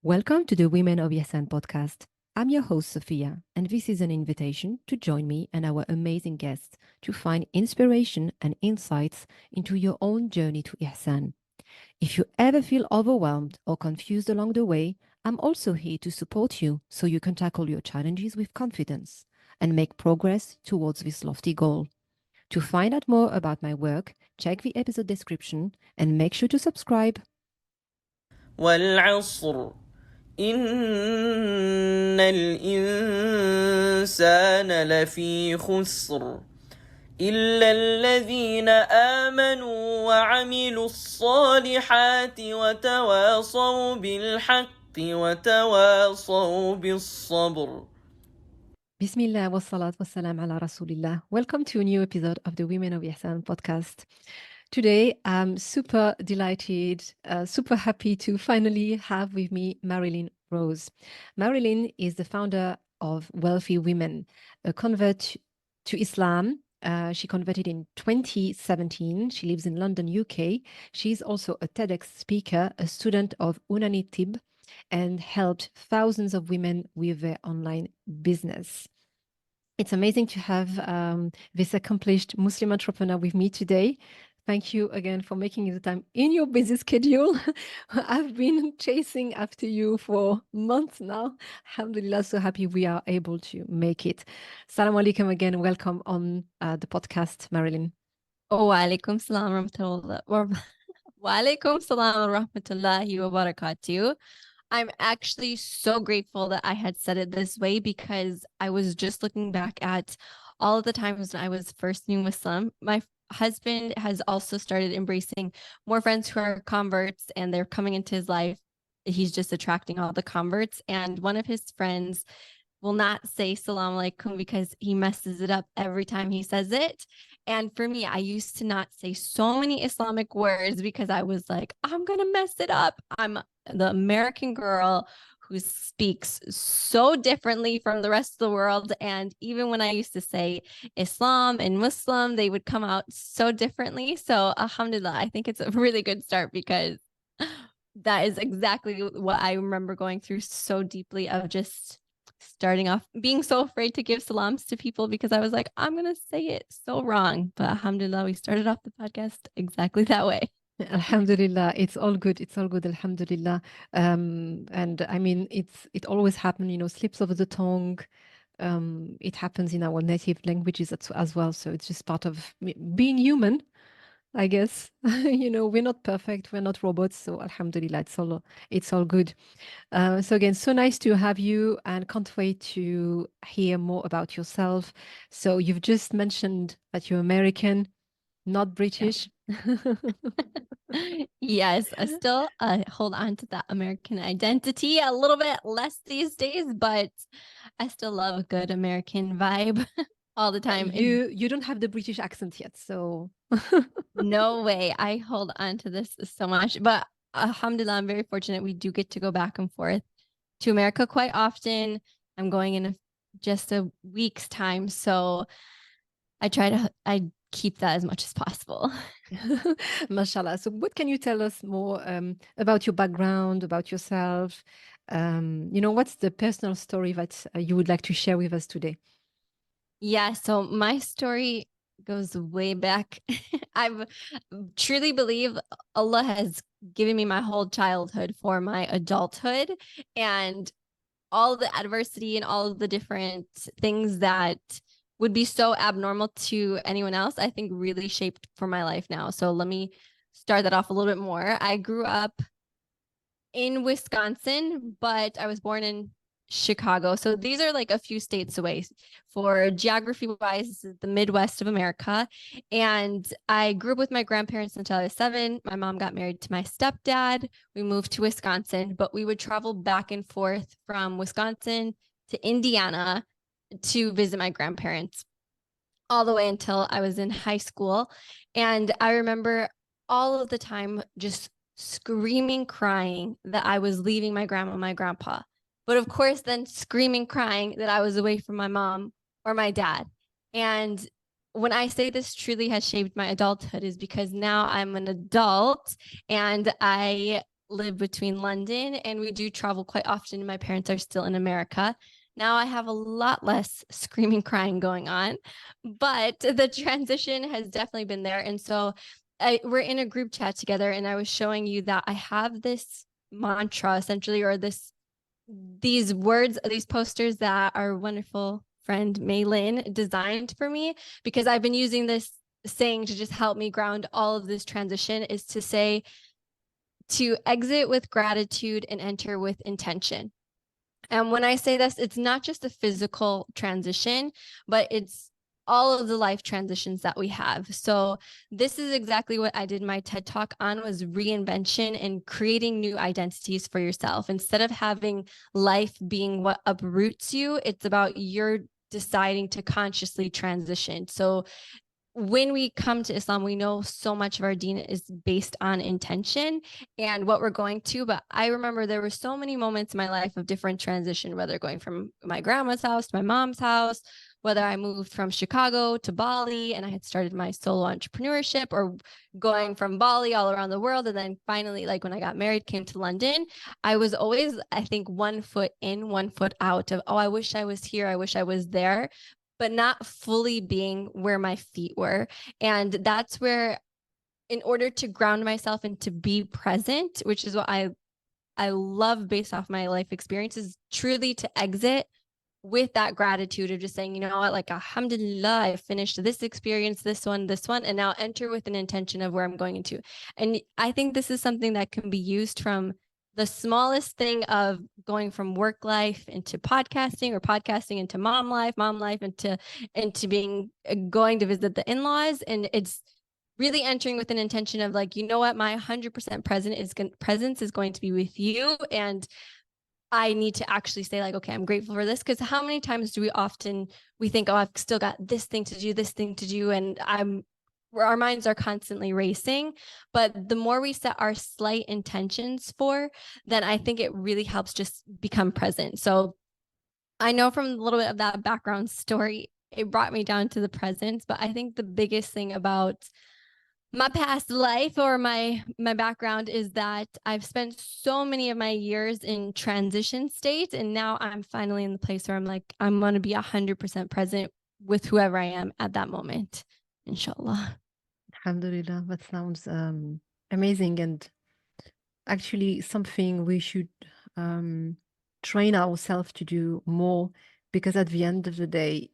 Welcome to the Women of Ihsan podcast. I'm your host, Sofia, and this is an invitation to join me and our amazing guests to find inspiration and insights into your own journey to Ihsan. If you ever feel overwhelmed or confused along the way, I'm also here to support you so you can tackle your challenges with confidence and make progress towards this lofty goal. To find out more about my work, check the episode description and make sure to subscribe. والعصر إن الإنسان لفي خسر إلا الذين آمنوا وعملوا الصالحات وتواصوا بالحق وتواصوا بالصبر. Bismillah wa salat wa salam ala Rasulillah. Welcome to a new episode of the Women of Ihsan podcast. Today, I'm super delighted, super happy to finally have with me Marilyn Rose. Marilyn is the founder of Wealthy Women, a convert to Islam. She converted in 2017. She lives in London, UK. She's also a TEDx speaker, a student of Unani Tibb, and helped thousands of women with their online business. It's amazing to have this accomplished Muslim entrepreneur with me today. Thank you again for making the time in your busy schedule. I've been chasing after you for months now. Alhamdulillah, so happy we are able to make it. Salam alaikum again. Welcome on the podcast, Marilyn. وعليكم السلام ورحمة الله وعليكم السلام ورحمة الله وبركاته. I'm actually so grateful that I had said it this way because I was just looking back at all of the times when I was first new Muslim. My husband has also started embracing more friends who are converts and they're coming into his life. He's just attracting all the converts. And one of his friends will not say salam alaikum because he messes it up every time he says it. And for me, I used to not say so many Islamic words because I was like, I'm going to mess it up. I'm the American girl who speaks so differently from the rest of the world. And even when I used to say Islam and Muslim, they would come out so differently. So alhamdulillah, I think it's a really good start because that is exactly what I remember going through so deeply of just starting off being so afraid to give salams to people because I was like, I'm going to say it so wrong. But alhamdulillah, we started off the podcast exactly that way. Alhamdulillah, it's all good. It's all good. Alhamdulillah. And I mean, it always happens, slips of the tongue. It happens in our native languages as well. So it's just part of being human, I guess. We're not perfect. We're not robots. So Alhamdulillah, it's all good. So again, so nice to have you and can't wait to hear more about yourself. So you've just mentioned that you're American, not British. Yes, I still hold on to that American identity a little bit less these days, but I still love a good American vibe all the time. You don't have the British accent yet, so No way. I hold on to this so much, but alhamdulillah, I'm very fortunate. We do get to go back and forth to America quite often. I'm going in just a week's time, so I keep that as much as possible. mashallah. So what can you tell us more about your background, about yourself? What's the personal story that you would like to share with us today? Yeah, so my story goes way back. I truly believe Allah has given me my whole childhood for my adulthood, and all the adversity and all of the different things that would be so abnormal to anyone else, I think really shaped for my life now. So let me start that off a little bit more. I grew up in Wisconsin, but I was born in Chicago. So these are like a few states away. For geography wise, this is the Midwest of America. And I grew up with my grandparents until I was 7. My mom got married to my stepdad. We moved to Wisconsin, but we would travel back and forth from Wisconsin to Indiana to visit my grandparents all the way until I was in high school. And I remember all of the time just screaming, crying that I was leaving my grandma and my grandpa. But of course, then screaming, crying that I was away from my mom or my dad. And when I say this truly has shaped my adulthood is because now I'm an adult and I live between London, and we do travel quite often. My parents are still in America. Now I have a lot less screaming, crying going on, but the transition has definitely been there. And so we're in a group chat together, and I was showing you that I have this mantra essentially, or these words, these posters that our wonderful friend Maylin designed for me, because I've been using this saying to just help me ground all of this transition, is to say, to exit with gratitude and enter with intention. And when I say this, it's not just a physical transition, but it's all of the life transitions that we have. So this is exactly what I did my TED Talk on, was reinvention and creating new identities for yourself. Instead of having life being what uproots you, it's about your deciding to consciously transition. So when we come to Islam, we know so much of our deen is based on intention and what we're going to. But I remember there were so many moments in my life of different transition, whether going from my grandma's house to my mom's house, whether I moved from Chicago to Bali and I had started my solo entrepreneurship, or going from Bali all around the world. And then finally, like when I got married, came to London, I was always, I think, 1 foot in, 1 foot out of, oh, I wish I was here. I wish I was there, but not fully being where my feet were. And that's where, in order to ground myself and to be present, which is what I love based off my life experiences, truly to exit with that gratitude of just saying, you know what, like, alhamdulillah, I finished this experience, this one, and now enter with an intention of where I'm going into. And I think this is something that can be used from the smallest thing of going from work life into podcasting, or podcasting into mom life into being going to visit the in-laws. And it's really entering with an intention of like, you know what, my 100% presence is going to be with you. And I need to actually say like, okay, I'm grateful for this. Because how many times do we think, oh, I've still got this thing to do. And our minds are constantly racing. But the more we set our slight intentions for, then I think it really helps just become present. So I know from a little bit of that background story, it brought me down to the present. But I think the biggest thing about my past life, or my background, is that I've spent so many of my years in transition state, and now I'm finally in the place where I'm like, I'm going to be 100% present with whoever I am at that moment, inshallah. Alhamdulillah, that sounds amazing, and actually something we should train ourselves to do more, because at the end of the day,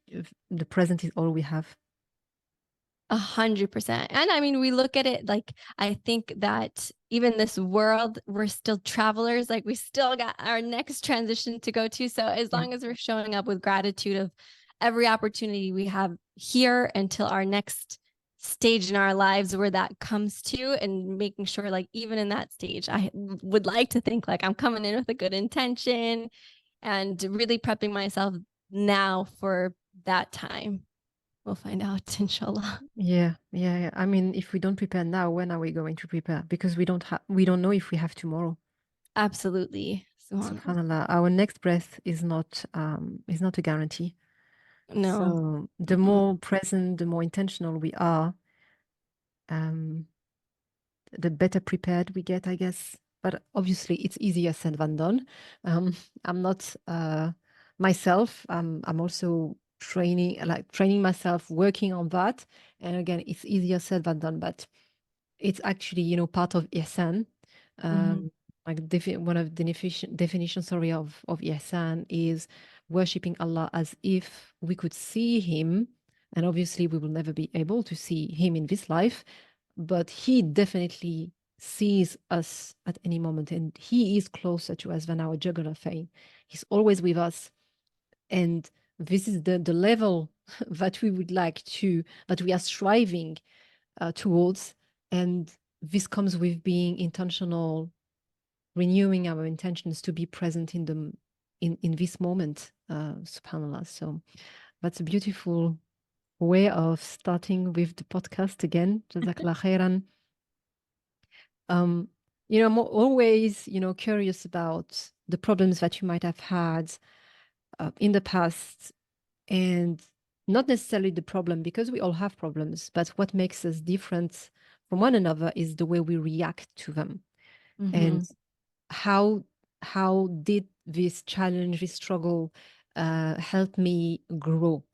the present is all we have. 100%. And I mean, we look at it like, I think that even this world, we're still travelers. Like, we still got our next transition to go to. So as long as we're showing up with gratitude of every opportunity we have here until our next stage in our lives where that comes to, and making sure, like, even in that stage, I would like to think like I'm coming in with a good intention and really prepping myself now for that time. We'll find out, inshallah. Yeah. I mean, if we don't prepare now, when are we going to prepare? Because we don't know if we have tomorrow. Absolutely. Subhanallah, our next breath is not a guarantee. No. So the more present, the more intentional we are, the better prepared we get, I guess. But obviously, it's easier said than done. I'm not myself. I'm also training myself, working on that. And again, it's easier said than done. But it's actually, part of Ihsan. Like one of the definitions, sorry, of Ihsan is worshipping Allah as if we could see Him. And obviously, we will never be able to see Him in this life, but He definitely sees us at any moment, and He is closer to us than our jugular vein. He's always with us. And this is the level that we are striving towards. And this comes with being intentional, renewing our intentions to be present in this moment, subhanallah. So that's a beautiful way of starting with the podcast again. Jazakallah khairan. I'm always, curious about the problems that you might have had in the past, and not necessarily the problem, because we all have problems, but what makes us different from one another is the way we react to them. And how did this challenge, this struggle, help me grow,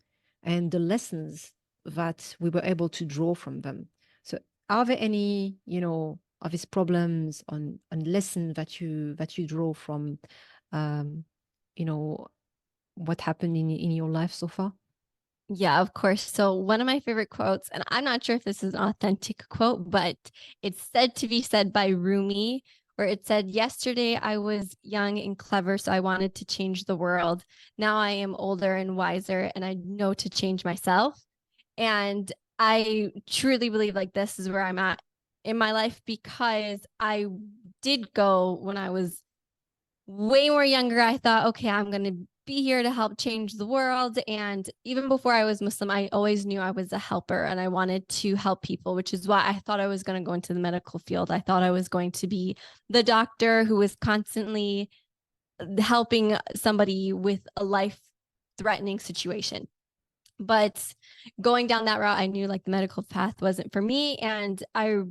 and the lessons that we were able to draw from them. So, are there any, of these problems on lessons that you draw from, um, you know, what happened in your life so far? Yeah, of course. So one of my favorite quotes, and I'm not sure if this is an authentic quote, but it's said to be said by Rumi, where it said, "Yesterday I was young and clever, so I wanted to change the world. Now I am older and wiser, and I know to change myself." And I truly believe like this is where I'm at in my life, because I did go when I was way more younger. I thought, okay, I'm going to be here to help change the world. And even before I was Muslim, I always knew I was a helper and I wanted to help people, which is why I thought I was going to go into the medical field. I thought I was going to be the doctor who was constantly helping somebody with a life threatening situation. But going down that route, I knew like the medical path wasn't for me. And I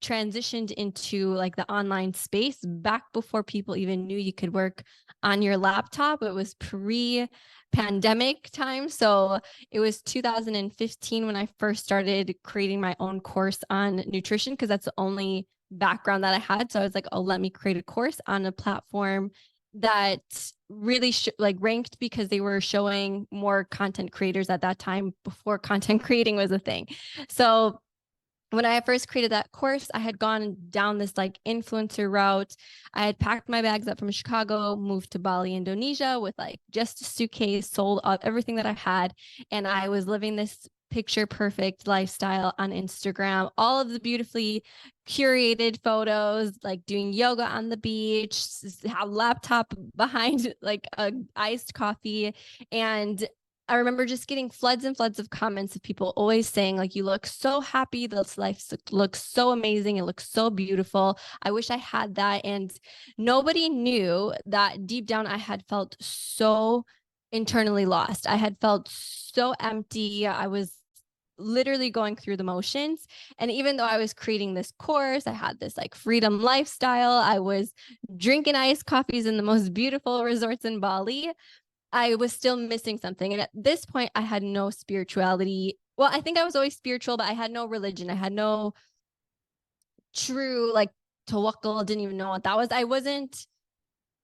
transitioned into like the online space back before people even knew you could work on your laptop. It was pre-pandemic time. So it was 2015 when I first started creating my own course on nutrition, because that's the only background that I had. So I was like, oh, let me create a course on a platform that really like ranked, because they were showing more content creators at that time, before content creating was a thing. So when I first created that course, I had gone down this like influencer route. I had packed my bags up from Chicago, moved to Bali, Indonesia with like just a suitcase, sold up everything that I had. And I was living this picture perfect lifestyle on Instagram, all of the beautifully curated photos, like doing yoga on the beach, have laptop behind like a iced coffee. And I remember just getting floods and floods of comments of people always saying, like, you look so happy. This life looks so amazing. It looks so beautiful. I wish I had that. And nobody knew that deep down I had felt so internally lost. I had felt so empty. I was literally going through the motions. And even though I was creating this course, I had this like freedom lifestyle. I was drinking iced coffees in the most beautiful resorts in Bali. I was still missing something. And at this point, I had no spirituality. Well, I think I was always spiritual, but I had no religion. I had no true like tawakkul. Didn't even know what that was. I wasn't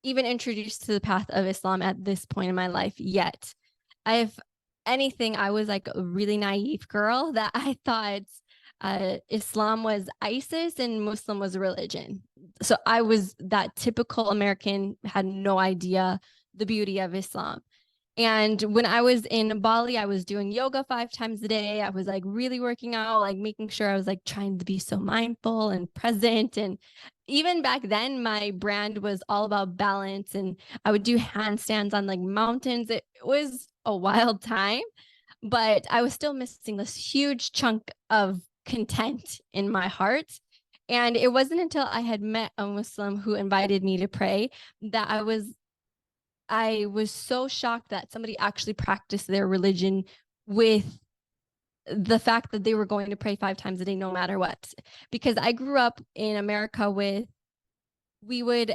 even introduced to the path of Islam at this point in my life yet. If anything, I was like a really naive girl that I thought Islam was ISIS and Muslim was a religion. So I was that typical American, had no idea the beauty of Islam. And when I was in Bali, I was doing yoga 5 times a day. I was like really working out, like making sure I was like trying to be so mindful and present. And even back then, my brand was all about balance, and I would do handstands on like mountains. It was a wild time, but I was still missing this huge chunk of content in my heart. And it wasn't until I had met a Muslim who invited me to pray that I was so shocked that somebody actually practiced their religion with the fact that they were going to pray 5 times a day, no matter what. Because I grew up in America we would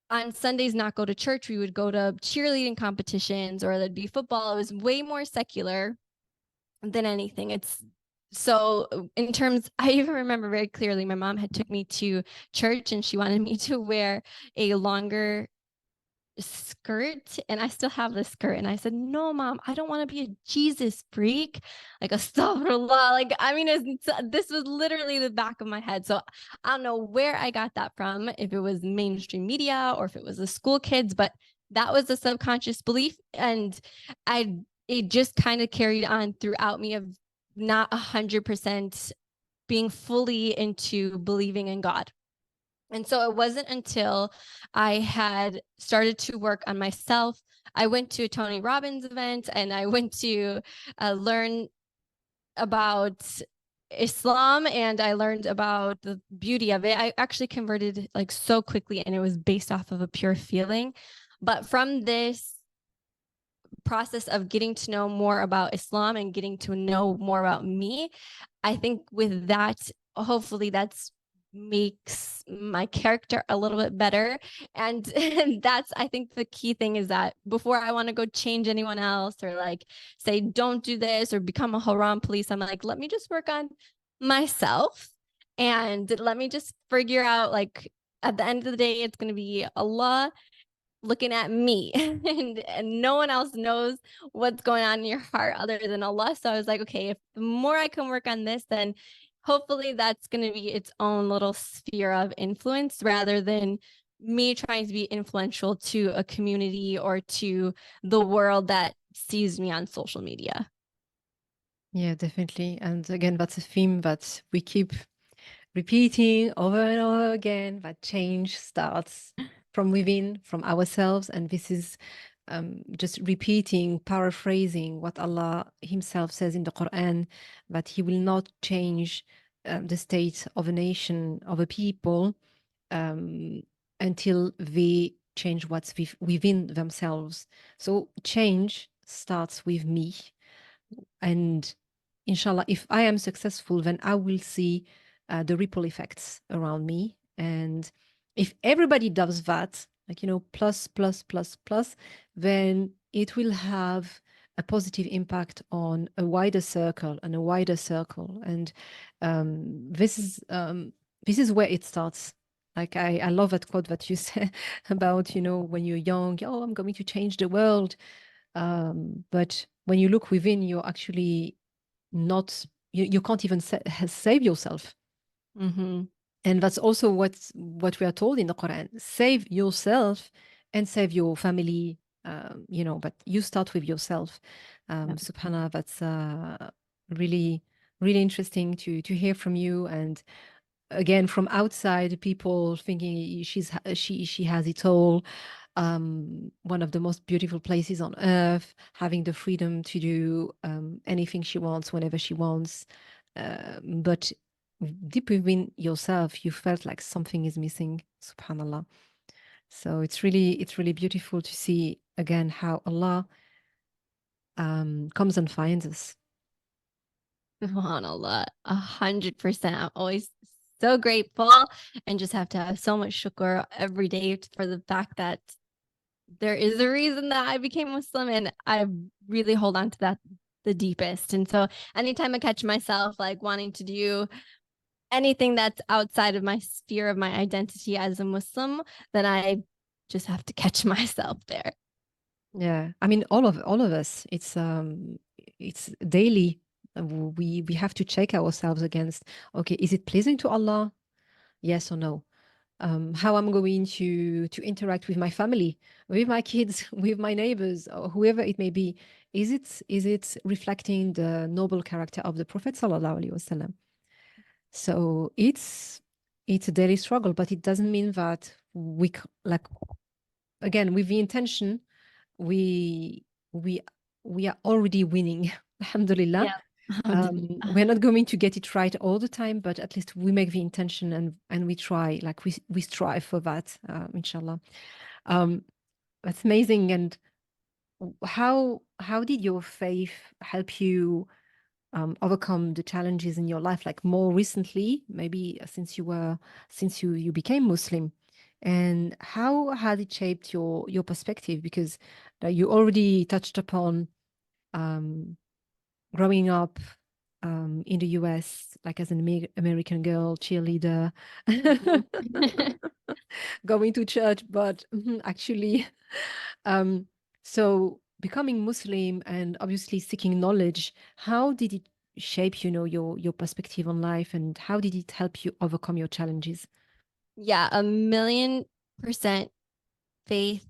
on Sundays not go to church. We would go to cheerleading competitions, or there'd be football. It was way more secular than anything. It's so in terms, I even remember very clearly, my mom had took me to church and she wanted me to wear a longer skirt, and I still have this skirt, and I said, no, mom, I don't want to be a Jesus freak, like astaghfirullah. Like, I mean, this was literally the back of my head. So I don't know where I got that from, if it was mainstream media or if it was the school kids, but that was a subconscious belief. And it just kind of carried on throughout me, of not 100% being fully into believing in God. And so it wasn't until I had started to work on myself. I went to a Tony Robbins event, and I went to learn about Islam, and I learned about the beauty of it. I actually converted like so quickly, and it was based off of a pure feeling. But from this process of getting to know more about Islam and getting to know more about me, I think with that, hopefully that's makes my character a little bit better. And that's, I think the key thing is that before I want to go change anyone else or like say, don't do this or become a haram police, I'm like, let me just work on myself and let me just figure out, like, at the end of the day, it's going to be Allah looking at me and no one else knows what's going on in your heart other than Allah. So I was like, okay, if the more I can work on this, then hopefully that's going to be its own little sphere of influence rather than me trying to be influential to a community or to the world that sees me on social media. Yeah, definitely. And again, that's a theme that we keep repeating over and over again, that change starts from within, from ourselves. And this is just repeating, paraphrasing what Allah Himself says in the Quran, that He will not change the state of a nation, of a people, until they change what's within themselves. So change starts with me. And inshallah, if I am successful, then I will see the ripple effects around me. And if everybody does that, like, plus, plus, plus, plus, then it will have a positive impact on a wider circle and a wider circle. And this is where it starts. Like, I love that quote that you said about, when you're young, oh, I'm going to change the world. But when you look within, you're actually not, you can't even save yourself. Mm-hmm. And that's also what we are told in the Quran: save yourself and save your family. But you start with yourself. Subhanallah, that's really, really interesting to hear from you. And again, from outside, people thinking she has it all. One of the most beautiful places on earth, having the freedom to do anything she wants whenever she wants. But deep within yourself, you felt like something is missing. Subhanallah. So it's really beautiful to see again how Allah comes and finds us. SubhanAllah, 100%. I'm always so grateful and just have to have so much shukr every day for the fact that there is a reason that I became Muslim, and I really hold on to that the deepest. And so anytime I catch myself like wanting to do anything that's outside of my sphere of my identity as a Muslim, then I just have to catch myself there. Yeah, I mean, all of us. It's daily. We have to check ourselves against. Okay, is it pleasing to Allah? Yes or no? How I'm going to interact with my family, with my kids, with my neighbors, or whoever it may be. Is it reflecting the noble character of the Prophet sallallahu alaihi wasallam? So it's a daily struggle, but it doesn't mean that like, again, with the intention, we we we are already winning. Alhamdulillah. Yeah. We're not going to get it right all the time, but at least we make the intention and we try, like we strive for that, inshallah. That's amazing. And how did your faith help you overcome the challenges in your life, like more recently, maybe since you became Muslim? And how has it shaped your perspective? Because you already touched upon growing up in the US, like as an American girl, cheerleader, going to church, but actually, so becoming Muslim and obviously seeking knowledge, how did it shape, your perspective on life, and how did it help you overcome your challenges? Yeah, 1,000,000% faith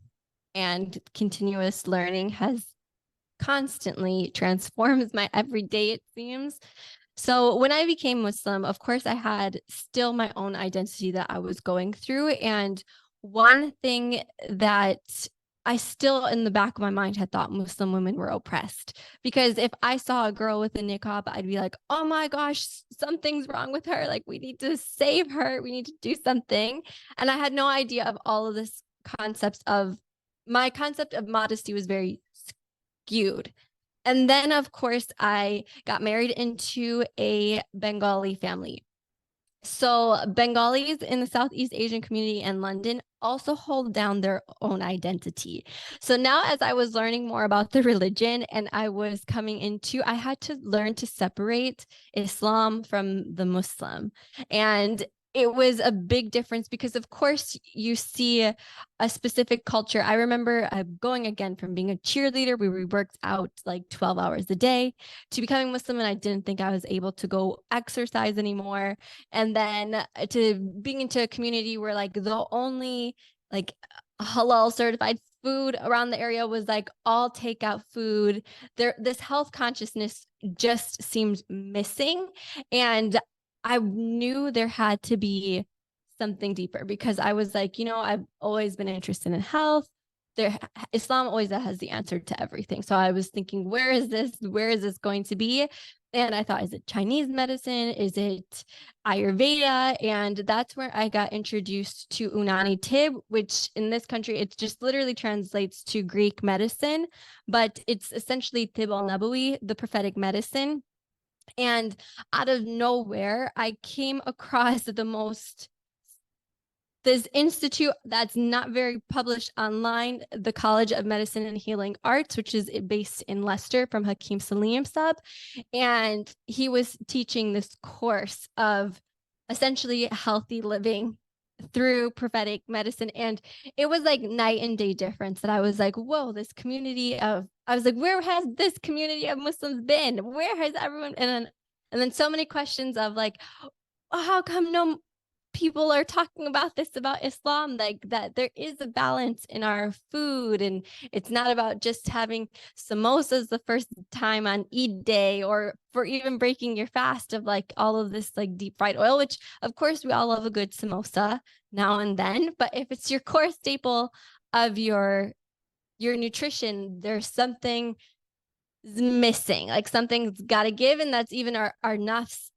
and continuous learning has constantly transforms my everyday, it seems. So when I became Muslim, of course, I had still my own identity that I was going through. And one thing that I still in the back of my mind had thought Muslim women were oppressed, because if I saw a girl with a niqab, I'd be like, oh my gosh, something's wrong with her. Like, we need to save her. We need to do something. And I had no idea of all of this concepts of my concept of modesty was very skewed. And then, of course, I got married into a Bengali family. So Bengalis in the Southeast Asian community and London also hold down their own identity. So now as I was learning more about the religion and I was coming into, I had to learn to separate Islam from the Muslim. And it was a big difference because of course you see a specific culture. I remember going again from being a cheerleader, we worked out like 12 hours a day, to becoming Muslim, and I didn't think I was able to go exercise anymore. And then to being into a community where like the only like halal certified food around the area was like all takeout food. This health consciousness just seemed missing, and I knew there had to be something deeper because I was like, I've always been interested in health. Islam always has the answer to everything. So I was thinking, where is this going to be? And I thought, is it Chinese medicine? Is it Ayurveda? And that's where I got introduced to Unani Tibb, which in this country, it just literally translates to Greek medicine, but it's essentially Tibb al-Nabawi, the prophetic medicine. And out of nowhere, I came across this institute that's not very published online, the College of Medicine and Healing Arts, which is based in Leicester, from Hakeem Salim Sub. And he was teaching this course of essentially healthy living through prophetic medicine. And it was like night and day difference that I was like, whoa, I was like, where has this community of Muslims been? Where has everyone? And then so many questions of like, how come no people are talking about this about Islam, like that there is a balance in our food, and it's not about just having samosas the first time on Eid day, or for even breaking your fast of like all of this like deep fried oil, which of course we all love a good samosa now and then, but if it's your core staple of your nutrition, there's something missing, like something's got to give, and that's even our nafs.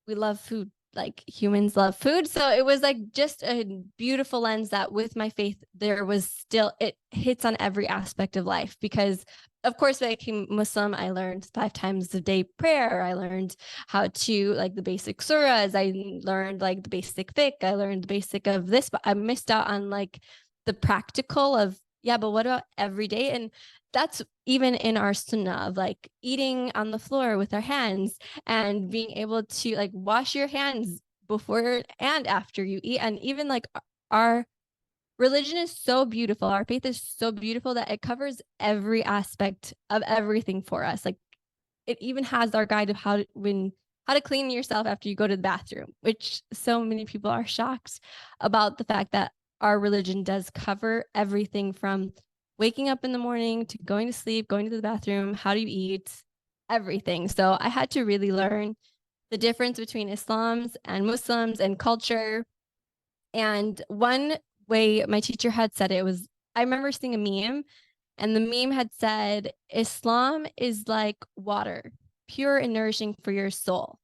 We love food, like humans love food. So it was like just a beautiful lens that with my faith, there was still, it hits on every aspect of life. Because of course, when I became Muslim, I learned 5 times a day prayer. I learned how to like the basic surahs. I learned like the basic fiqh. I learned the basic of this, but I missed out on like the practical of, yeah, but what about every day? And that's even in our sunnah of like eating on the floor with our hands and being able to like wash your hands before and after you eat. And even like our religion is so beautiful. Our faith is so beautiful that it covers every aspect of everything for us. Like it even has our guide of how to clean yourself after you go to the bathroom, which so many people are shocked about the fact that our religion does cover everything from waking up in the morning to going to sleep, going to the bathroom, how do you eat, everything. So I had to really learn the difference between Islams and Muslims and culture. And one way my teacher had said it was, I remember seeing a meme, and the meme had said, Islam is like water, pure and nourishing for your soul.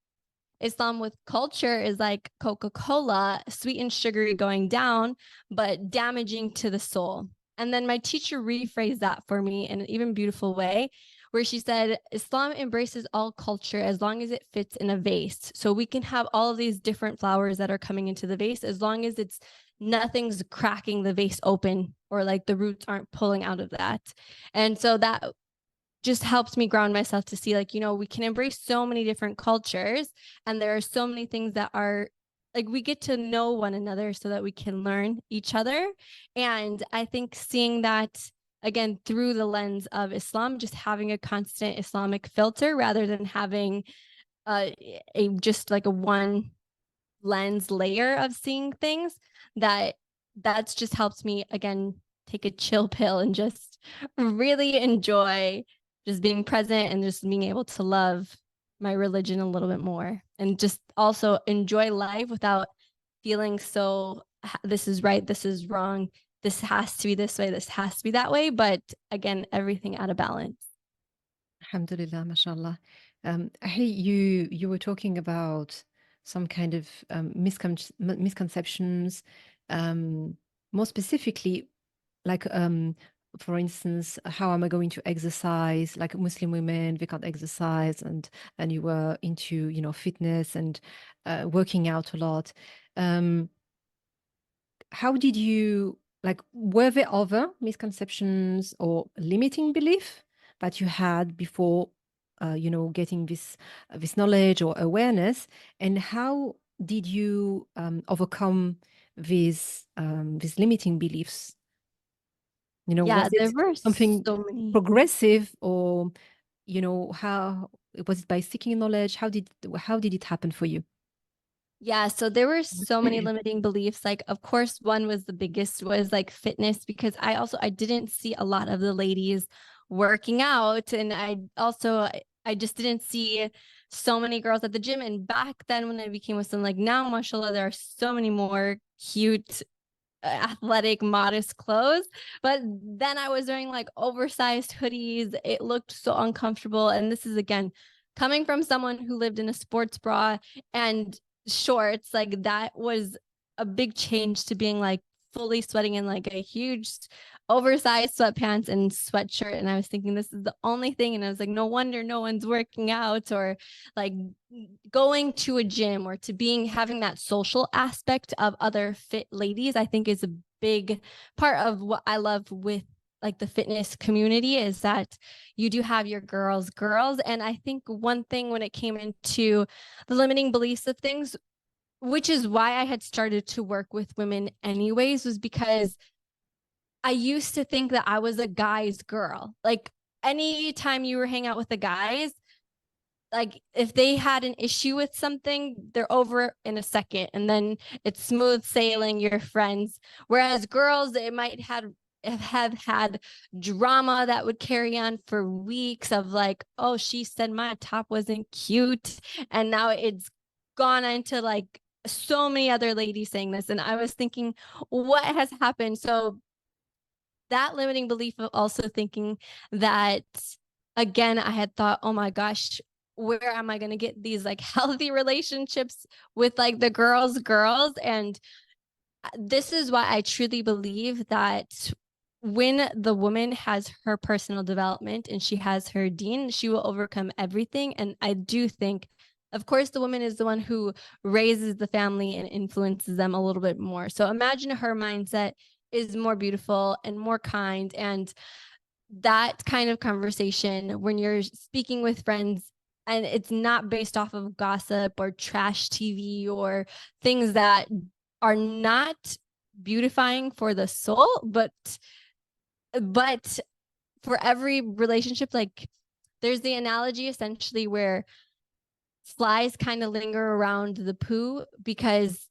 Islam with culture is like Coca-Cola, sweet and sugary going down, but damaging to the soul. And then my teacher rephrased that for me in an even beautiful way, where she said, Islam embraces all culture as long as it fits in a vase. So we can have all of these different flowers that are coming into the vase as long as nothing's cracking the vase open, or like the roots aren't pulling out of that. And so that just helps me ground myself to see like, we can embrace so many different cultures, and there are so many things that are like, we get to know one another so that we can learn each other. And I think seeing that again through the lens of Islam, just having a constant Islamic filter rather than having a just like a one lens layer of seeing things, that's just helps me again take a chill pill and just really enjoy just being present and just being able to love my religion a little bit more, and just also enjoy life without feeling so this is right, this is wrong, this has to be this way, this has to be that way, but again, everything out of balance. Alhamdulillah, mashallah. Hey, you were talking about some kind of misconceptions, more specifically, like for instance, how am I going to exercise? Like Muslim women, they can't exercise, and you were into, you know, fitness and working out a lot. How did you, like, were there other misconceptions or limiting belief that you had before, you know, getting this knowledge or awareness, and how did you overcome these limiting beliefs? You know, Yeah, was there it were something so many. progressive, or, you know, how was it by seeking knowledge? How did it happen for you? Yeah, so there were so many limiting beliefs. Like, of course, one was the biggest was like fitness, because I didn't see a lot of the ladies working out, and I just didn't see so many girls at the gym. And back then, when I became Muslim, like now, mashallah, there are so many more cute, athletic, modest clothes. But then I was wearing like oversized hoodies. It looked so uncomfortable. And this is again coming from someone who lived in a sports bra and shorts. Like that was a big change to being like fully sweating in like a huge oversized sweatpants and sweatshirt. And I was thinking, this is the only thing. And I was like, no wonder no one's working out, or like going to a gym, or to being having that social aspect of other fit ladies. I think is a big part of what I love with like the fitness community, is that you do have your girls. And I think one thing when it came into the limiting beliefs of things, which is why I had started to work with women anyways, was because I used to think that I was a guy's girl. Like anytime you were hanging out with the guys, like if they had an issue with something, they're over in a second, and then it's smooth sailing, your friends. Whereas girls, it might have had drama that would carry on for weeks of like, oh, she said my top wasn't cute, and now it's gone into like so many other ladies saying this. And I was thinking, what has happened? So that limiting belief of also thinking that, again, I had thought, oh my gosh, where am I going to get these like healthy relationships with like the girls? And this is why I truly believe that when the woman has her personal development and she has her deen, she will overcome everything. And I do think, of course, the woman is the one who raises the family and influences them a little bit more. So imagine her mindset is more beautiful and more kind. And that kind of conversation, when you're speaking with friends, and it's not based off of gossip or trash TV or things that are not beautifying for the soul, but for every relationship, like there's the analogy essentially where flies kind of linger around the poo because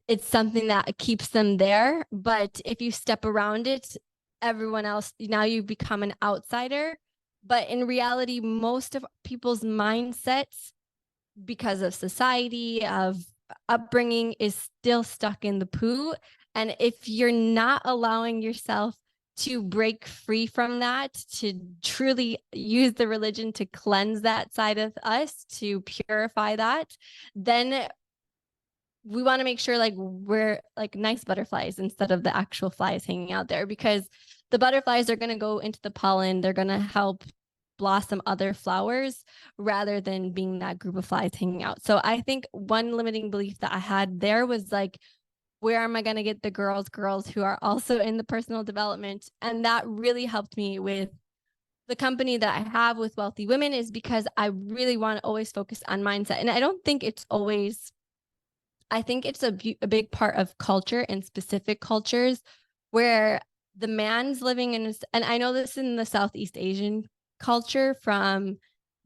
it's something that keeps them there. But if you step around it, everyone else, now you become an outsider. But in reality, most of people's mindsets, because of society, of upbringing, is still stuck in the poo. And if you're not allowing yourself to break free from that, to truly use the religion to cleanse that side of us, to purify that, then we want to make sure like we're like nice butterflies instead of the actual flies hanging out there, because the butterflies are going to go into the pollen, they're going to help blossom other flowers rather than being that group of flies hanging out. So I think one limiting belief that I had there was like, where am I going to get the girls who are also in the personal development? And that really helped me with the company that I have with Wealthy Women, is because I really want to always focus on mindset. And I don't think it's always, I think it's a big part of culture and specific cultures where the man's living in, and I know this in the Southeast Asian culture from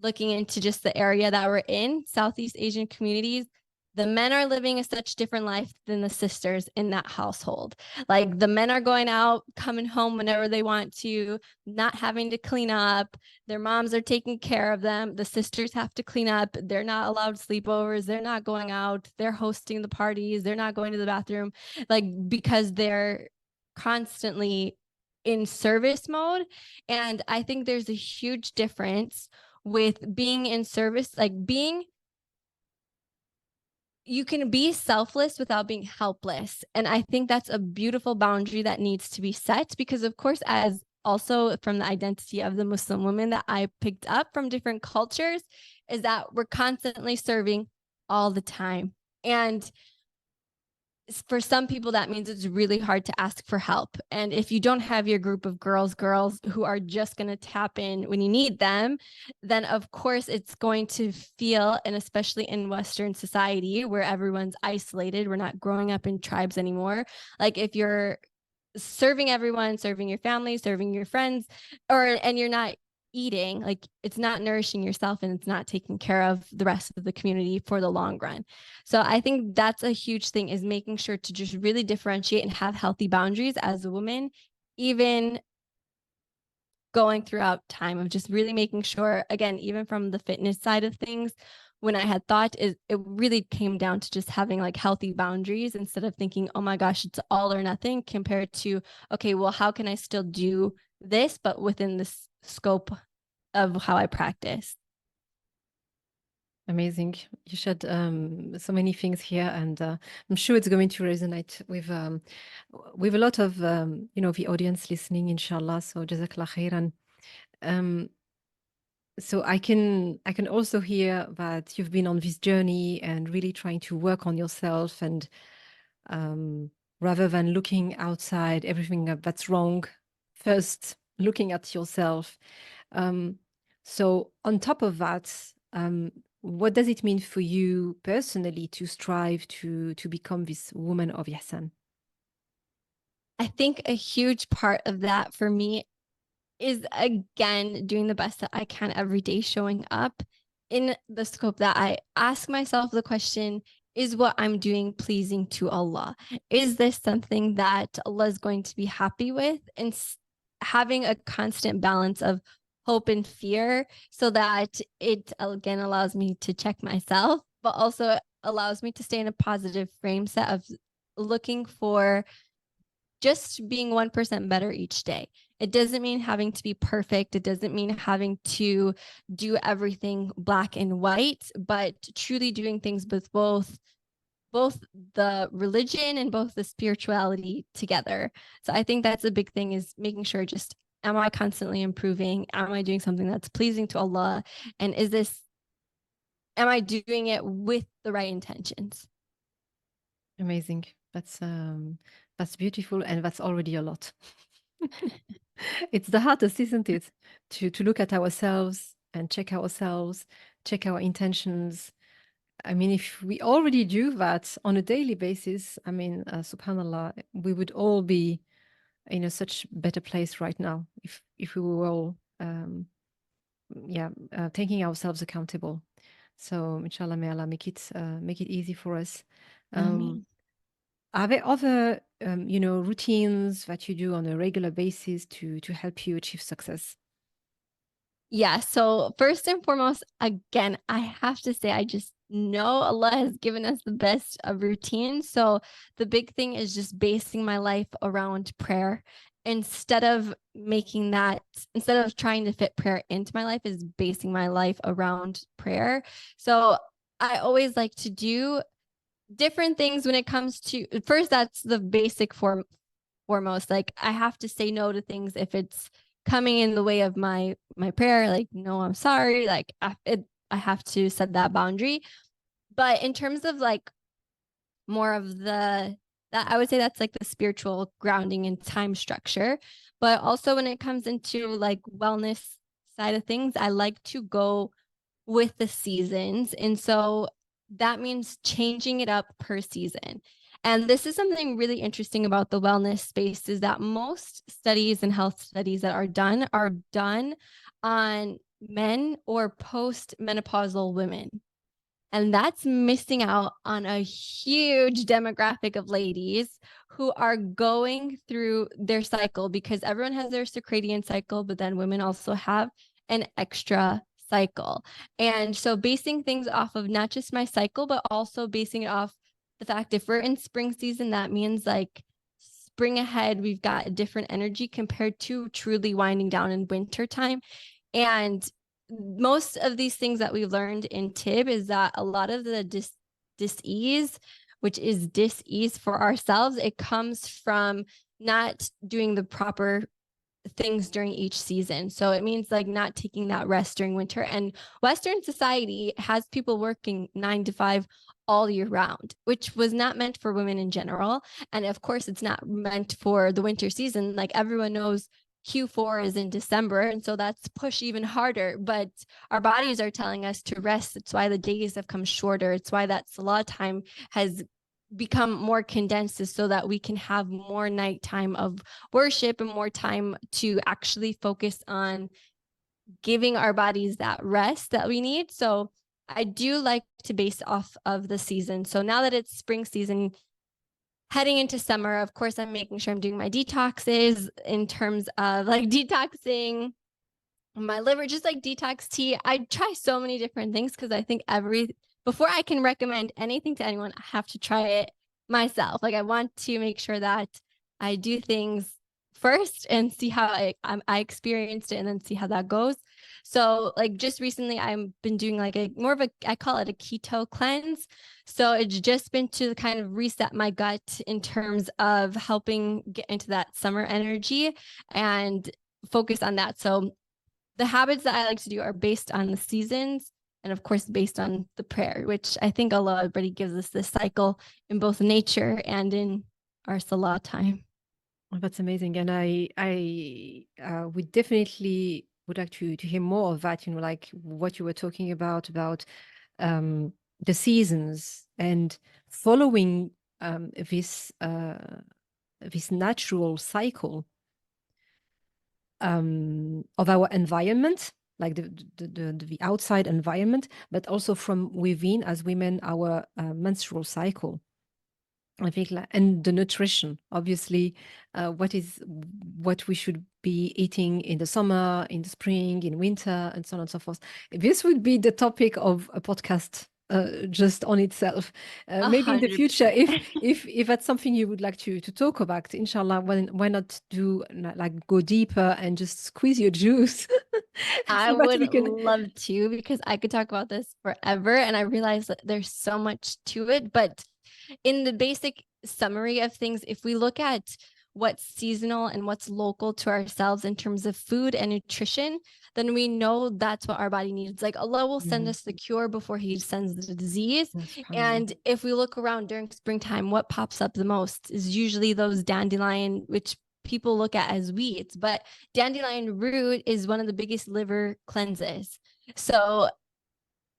looking into just the area that we're in, Southeast Asian communities, the men are living a such different life than the sisters in that household. Like the men are going out, coming home whenever they want to, not having to clean up. Their moms are taking care of them. The sisters have to clean up. They're not allowed sleepovers. They're not going out. They're hosting the parties. They're not going to the bathroom, like because they're constantly in service mode. And I think there's a huge difference with being in service, like you can be selfless without being helpless. And I think that's a beautiful boundary that needs to be set, because of course, as also from the identity of the Muslim women that I picked up from different cultures, is that we're constantly serving all the time. And for some people, that means it's really hard to ask for help. And if you don't have your group of girls who are just going to tap in when you need them, then of course it's going to feel, and especially in Western society where everyone's isolated, we're not growing up in tribes anymore. Like if you're serving everyone, serving your family, serving your friends, and you're not eating, like it's not nourishing yourself and it's not taking care of the rest of the community for the long run. So I think that's a huge thing, is making sure to just really differentiate and have healthy boundaries as a woman, even going throughout time, of just really making sure, again, even from the fitness side of things, when I had thought, it really came down to just having like healthy boundaries instead of thinking, oh my gosh, it's all or nothing, compared to, okay, well, how can I still do this, but within this scope of how I practice. Amazing. You shared so many things here, and I'm sure it's going to resonate with a lot of the audience listening, inshallah. So jazakallah khairan. So I can also hear that you've been on this journey and really trying to work on yourself, and rather than looking outside everything that's wrong, first looking at yourself. So on top of that, what does it mean for you personally to strive to become this woman of Ihsan? I think a huge part of that for me is, again, doing the best that I can every day, showing up in the scope that I ask myself the question, is what I'm doing pleasing to Allah? Is this something that Allah is going to be happy with? And having a constant balance of hope and fear, so that it, again, allows me to check myself, but also allows me to stay in a positive frame set of looking for just being 1% better each day. It doesn't mean having to be perfect. It doesn't mean having to do everything black and white, but truly doing things with both the religion and both the spirituality together. So I think that's a big thing, is making sure, just, am I constantly improving? Am I doing something that's pleasing to Allah? And am I doing it with the right intentions? Amazing. That's beautiful, and that's already a lot. It's the hardest, isn't it? To look at ourselves and check ourselves, check our intentions. I mean, if we already do that on a daily basis, I mean, subhanallah, we would all be in a such better place right now if we were all, taking ourselves accountable. So, inshallah, may Allah make it easy for us. Are there other, routines that you do on a regular basis to help you achieve success? Yeah. So first and foremost, again, I have to say, I just know Allah has given us the best of routines. So the big thing is just basing my life around prayer, instead of trying to fit prayer into my life, is basing my life around prayer. So I always like to do different things when it comes to, first, that's the basic foremost. Like, I have to say no to things if it's coming in the way of my prayer. Like, no, I'm sorry. Like, I have to set that boundary. But in terms of like more of that, I would say that's like the spiritual grounding and time structure. But also when it comes into like wellness side of things, I like to go with the seasons. And so that means changing it up per season. And this is something really interesting about the wellness space, is that most studies and health studies that are done on men or post-menopausal women. And that's missing out on a huge demographic of ladies who are going through their cycle, because everyone has their circadian cycle, but then women also have an extra cycle. And so basing things off of not just my cycle, but also basing it off the fact, if we're in spring season, that means like spring ahead, we've got a different energy compared to truly winding down in winter time. And most of these things that we learned in Tibb is that a lot of the dis-ease, which is dis-ease for ourselves, it comes from not doing the proper things during each season. So it means like not taking that rest during winter. And Western society has people working 9 to 5 all year round, which was not meant for women in general. And of course, it's not meant for the winter season. Like everyone knows, Q4 is in December. And so that's push even harder. But our bodies are telling us to rest. It's why the days have come shorter. It's why that salah time has become more condensed, is so that we can have more nighttime of worship and more time to actually focus on giving our bodies that rest that we need. So I do like to base off of the season. So now that it's spring season, heading into summer, of course, I'm making sure I'm doing my detoxes in terms of like detoxing my liver, just like detox tea. I try so many different things because I think before I can recommend anything to anyone, I have to try it myself. Like I want to make sure that I do things first and see how I experienced it and then see how that goes. So like just recently I've been doing like I call it a keto cleanse. So it's just been to kind of reset my gut in terms of helping get into that summer energy and focus on that. So the habits that I like to do are based on the seasons and of course based on the prayer, which I think Allah already gives us this cycle in both nature and in our salah time. Oh, that's amazing. And I would definitely would like to hear more of that, like what you were talking about the seasons and following this natural cycle of our environment, like the outside environment, but also from within as women, our menstrual cycle. I think, and the nutrition, obviously, what we should be eating in the summer, in the spring, in winter, and so on and so forth. This would be the topic of a podcast just on itself. Maybe in the future, 100%. if that's something you would like to talk about, inshallah, why not do like go deeper and just squeeze your juice? I So that would we can. love to, because I could talk about this forever. And I realize that there's so much to it. But in the basic summary of things, if we look at what's seasonal and what's local to ourselves in terms of food and nutrition, then we know that's what our body needs. Like Allah will send us the cure before he sends the disease. And if we look around during springtime, what pops up the most is usually those dandelion, which people look at as weeds, but dandelion root is one of the biggest liver cleanses. So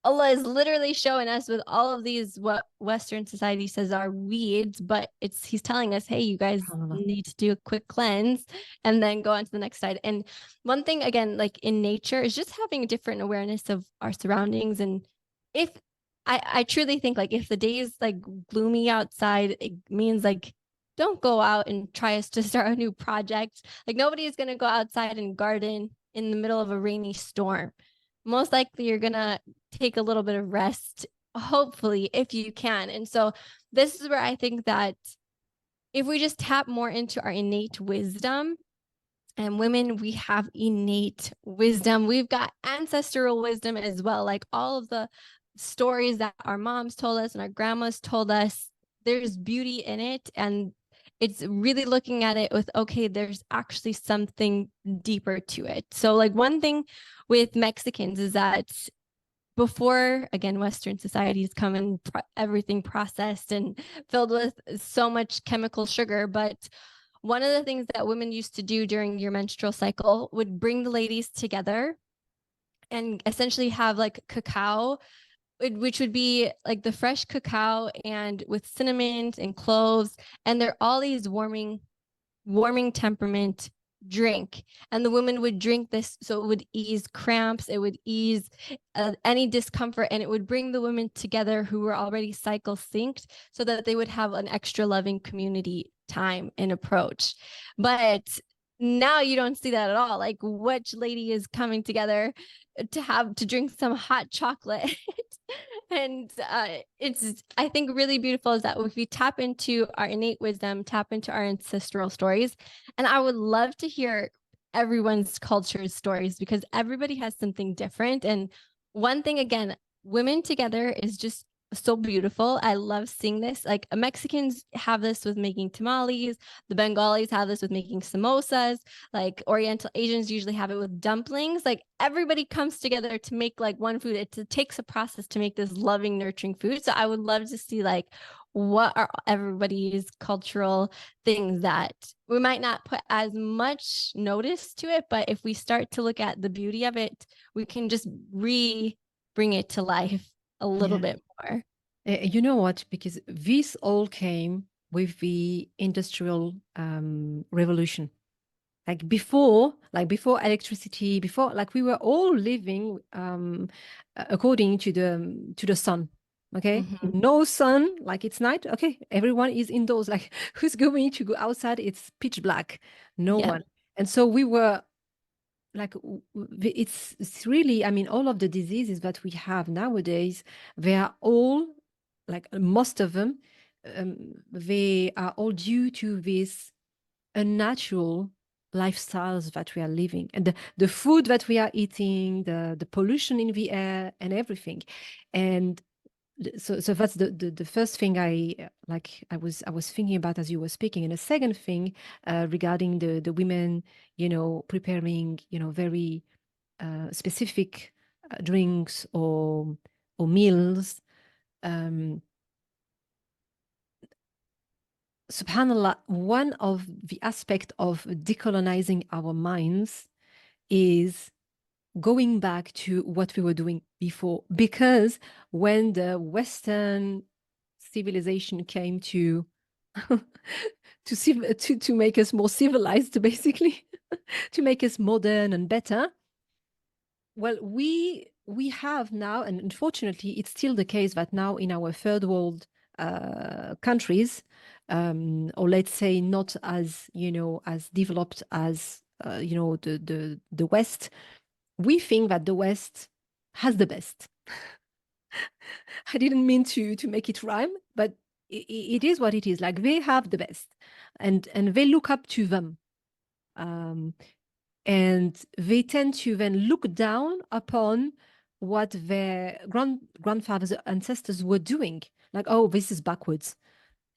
Allah is literally showing us with all of these what Western society says are weeds, but he's telling us, hey, you guys need to do a quick cleanse and then go on to the next side. And one thing, again, like in nature, is just having a different awareness of our surroundings. And if I truly think like if the day is like gloomy outside, it means like don't go out and try to start a new project. Like nobody is going to go outside and garden in the middle of a rainy storm. Most likely you're going to take a little bit of rest, hopefully, if you can. And so this is where I think that if we just tap more into our innate wisdom, and women, we have innate wisdom. We've got ancestral wisdom as well. Like all of the stories that our moms told us and our grandmas told us, there's beauty in it. And it's really looking at it with, okay, there's actually something deeper to it. So like one thing with Mexicans is that before, again, Western societies come and everything processed and filled with so much chemical sugar. But one of the things that women used to do during your menstrual cycle would bring the ladies together and essentially have like cacao, which would be like the fresh cacao and with cinnamon and cloves. And they're all these warming temperament drink, and the women would drink this so it would ease cramps, it would ease any discomfort, and it would bring the women together who were already cycle synced so that they would have an extra loving community time and approach. But now you don't see that at all. Like which lady is coming together to drink some hot chocolate? And it's, I think, really beautiful is that if we tap into our innate wisdom, tap into our ancestral stories, and I would love to hear everyone's culture's stories because everybody has something different. And one thing, again, women together is just so beautiful. I love seeing this. Like Mexicans have this with making tamales, the Bengalis have this with making samosas, like Oriental Asians usually have it with dumplings. Like everybody comes together to make like one food. It takes a process to make this loving, nurturing food. So I would love to see like what are everybody's cultural things that we might not put as much notice to it, but if we start to look at the beauty of it, we can just bring it to life a little bit more. You know what? Because this all came with the industrial revolution. Like before electricity, before, like we were all living according to the sun. Okay, no sun, like it's night. Okay, everyone is indoors. Like who's going to go outside? It's pitch black. No one. And so we were like it's really, I mean, all of the diseases that we have nowadays, they are all, like most of them, they are all due to this unnatural lifestyles that we are living, and the food that we are eating, the pollution in the air and everything. And so that's the first thing I was thinking about as you were speaking. And the second thing, regarding the women, preparing, very specific drinks or meals. Subhanallah, one of the aspects of decolonizing our minds is going back to what we were doing before. Because when the Western civilization came to to make us more civilized, basically, to make us modern and better, well, we have now, and unfortunately, it's still the case that now in our third world countries, or let's say not as as developed as the West, we think that the West has the best. I didn't mean to make it rhyme, but it is what it is. Like they have the best, and they look up to them. And they tend to then look down upon what their grandfathers, ancestors were doing. Like, oh, this is backwards.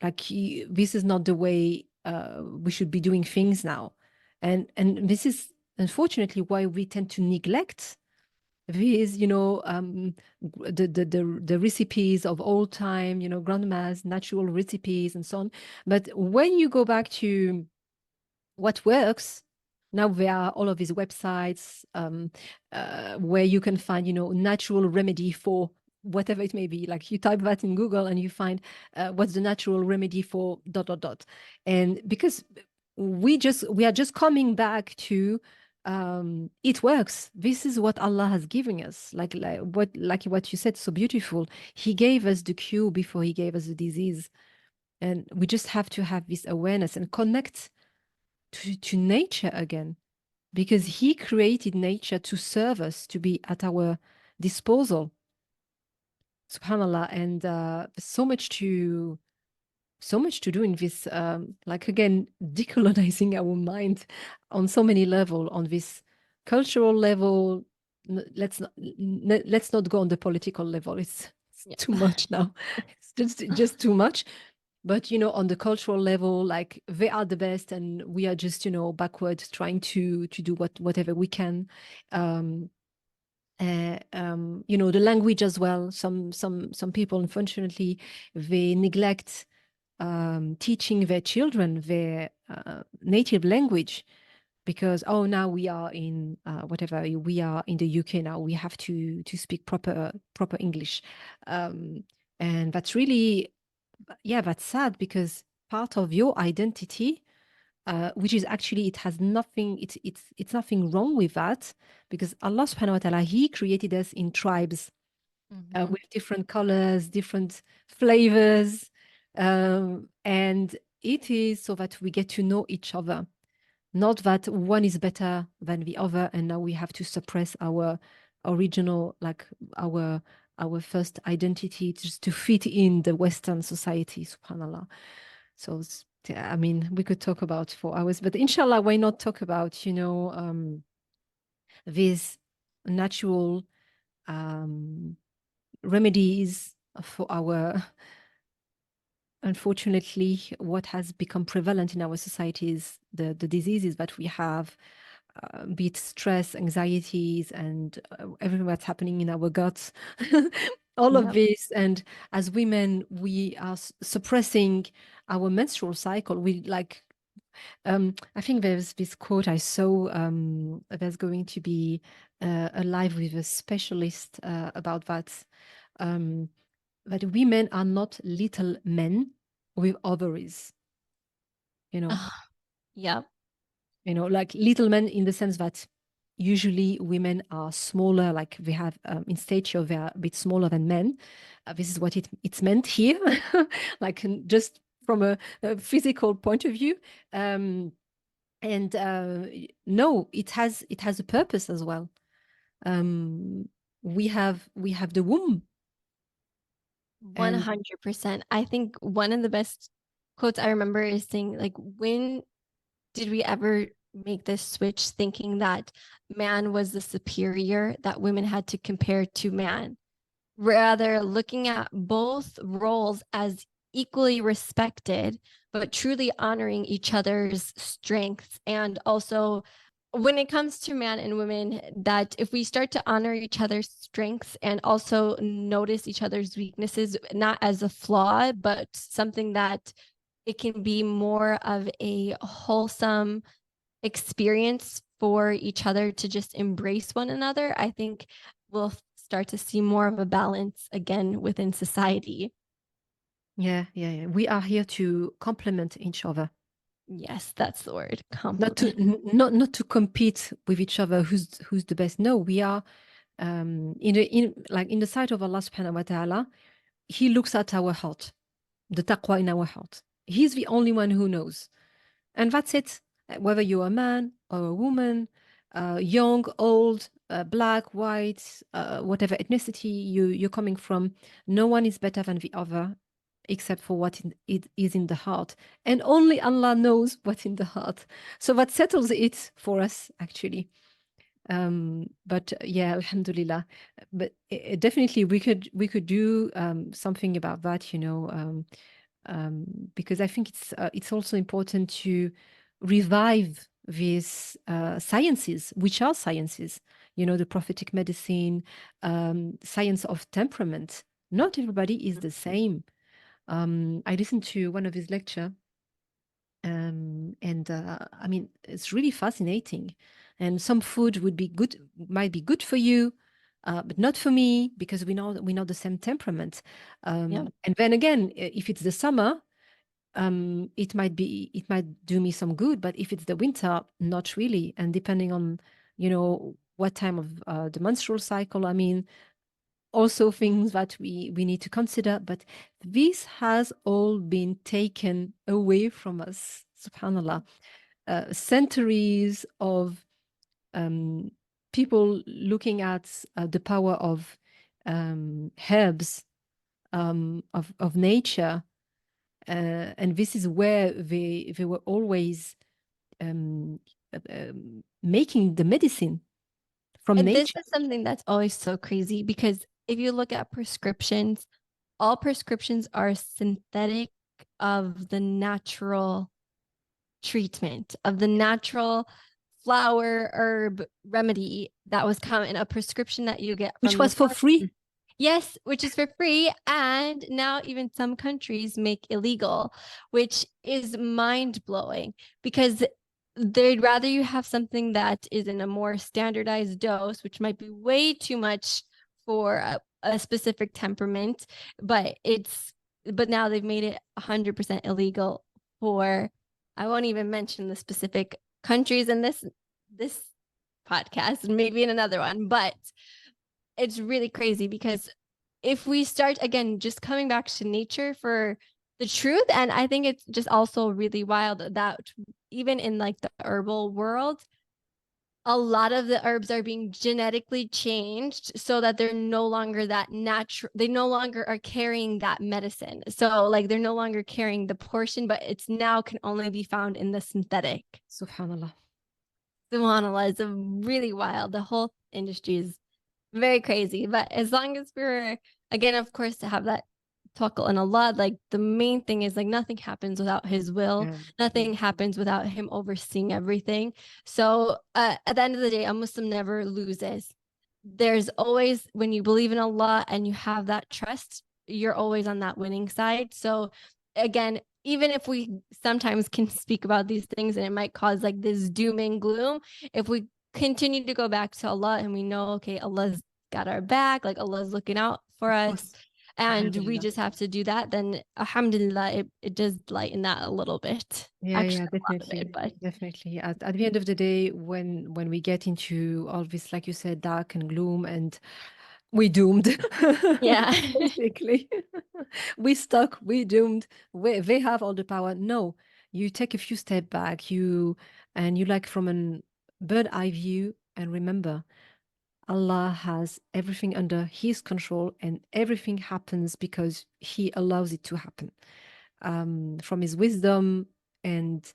Like this is not the way we should be doing things now. And this is unfortunately why we tend to neglect these, the recipes of old time, grandma's natural recipes and so on. But when you go back to what works, now there are all of these websites where you can find, natural remedy for whatever it may be. Like you type that in Google and you find what's the natural remedy for ... And because we are just coming back to it works. This is what Allah has given us. Like what you said, so beautiful. He gave us the cure before he gave us the disease. And we just have to have this awareness and connect to nature again, because he created nature to serve us, to be at our disposal. Subhanallah. And so much to do in this, like again, decolonizing our mind on so many levels, on this cultural level. Let's not go on the political level. It's too much now. It's just too much. But on the cultural level, like they are the best, and we are just backwards, trying to do whatever we can. The language as well. Some people, unfortunately, they neglect teaching their children their native language, because now we are in we are in the UK now, we have to speak proper English, and that's really, that's sad, because part of your identity, which is actually, it has nothing, it's nothing wrong with that, because Allah subhanahu wa ta'ala, he created us in tribes, with different colors, different flavors, and it is so that we get to know each other, not that one is better than the other, and now we have to suppress our original, like our first identity, just to fit in the Western society, subhanallah. So I mean, we could talk about for hours, but inshallah, why not talk about these natural remedies for our, unfortunately, what has become prevalent in our society is the diseases that we have, be it stress, anxieties, and everything that's happening in our guts, all of Yep. this. And as women, we are suppressing our menstrual cycle. We like, I think there's this quote I saw, there's going to be a live with a specialist about that, that women are not little men with ovaries, you know. Yep. You know, like little men in the sense that usually women are smaller, like they have in stature, they are a bit smaller than men. This is what it's meant here, like just from a physical point of view. And no, it has a purpose as well. We have the womb. 100%. I think one of the best quotes I remember is saying, like, when did we ever make this switch thinking that man was the superior, that women had to compare to man? Rather, looking at both roles as equally respected, but truly honoring each other's strengths. And also, when it comes to man and women, that if we start to honor each other's strengths and also notice each other's weaknesses, not as a flaw, but something that it can be more of a wholesome experience for each other to just embrace one another, I think we'll start to see more of a balance again within society. Yeah. We are here to complement each other. Yes, that's the word. Not to Compliment. not to compete with each other who's the best. No, we are in the sight of Allah subhanahu wa ta'ala. He looks at our heart, the taqwa in our heart. He's the only one who knows. And that's it. Whether you're a man or a woman, young, old, black, white, whatever ethnicity you're coming from, no one is better than the other except for what it is in the heart. And only Allah knows what's in the heart. So that settles it for us, actually. But yeah, alhamdulillah. But definitely we could do something about that, because I think it's also important to revive these sciences, which are sciences, the prophetic medicine, science of temperament. Not everybody is the same. I listened to one of his lecture, and I mean, it's really fascinating. And some food might be good for you, but not for me, because we know the same temperament. Yeah. And then again, if it's the summer, it might do me some good, but if it's the winter, not really. And depending on what time of the menstrual cycle, I mean, also things that we need to consider. But this has all been taken away from us, subhanallah. Centuries of people looking at the power of herbs, of nature, and this is where they were always making the medicine from And this nature. is something that's always so crazy, because if you look at prescriptions, all prescriptions are synthetic of the natural treatment, of the natural flower, herb, remedy that was common, a prescription that you get Which from the was for free. pharmacy. Yes, which is for free. And now even some countries make illegal, which is mind blowing, because they'd rather you have something that is in a more standardized dose, which might be way too much for a specific temperament, but now they've made it 100% illegal for, I won't even mention the specific countries in this podcast, and maybe in another one, but it's really crazy, because if we start again just coming back to nature for the truth, and I think it's just also really wild that even in like the herbal world, a lot of the herbs are being genetically changed so that they're no longer that natural. They no longer are carrying that medicine. So like they're no longer carrying the portion, but it's now can only be found in the synthetic. Subhanallah. Subhanallah is really wild. The whole industry is very crazy. But as long as we're, again, of course, to have that tawakkul on Allah, like the main thing is like nothing happens without his will. Yeah. Nothing happens without him overseeing everything. So at the end of the day, a Muslim never loses. There's always, when you believe in Allah and you have that trust, you're always on that winning side. So again, even if we sometimes can speak about these things and it might cause like this doom and gloom, if we continue to go back to Allah and we know, okay, Allah's got our back, like Allah's looking out for Of us, course. and we Alhamdulillah. just have to do that, then alhamdulillah, it does lighten that a little bit. Yeah, Actually, yeah, a lot of definitely, it, but definitely. At the end of the day, when we get into all this, like you said, dark and gloom, and we doomed, yeah. basically, we stuck, we doomed. They have all the power. No, you take a few steps back, and you like from an bird eye view, and remember, Allah has everything under His control, and everything happens because He allows it to happen. From His wisdom and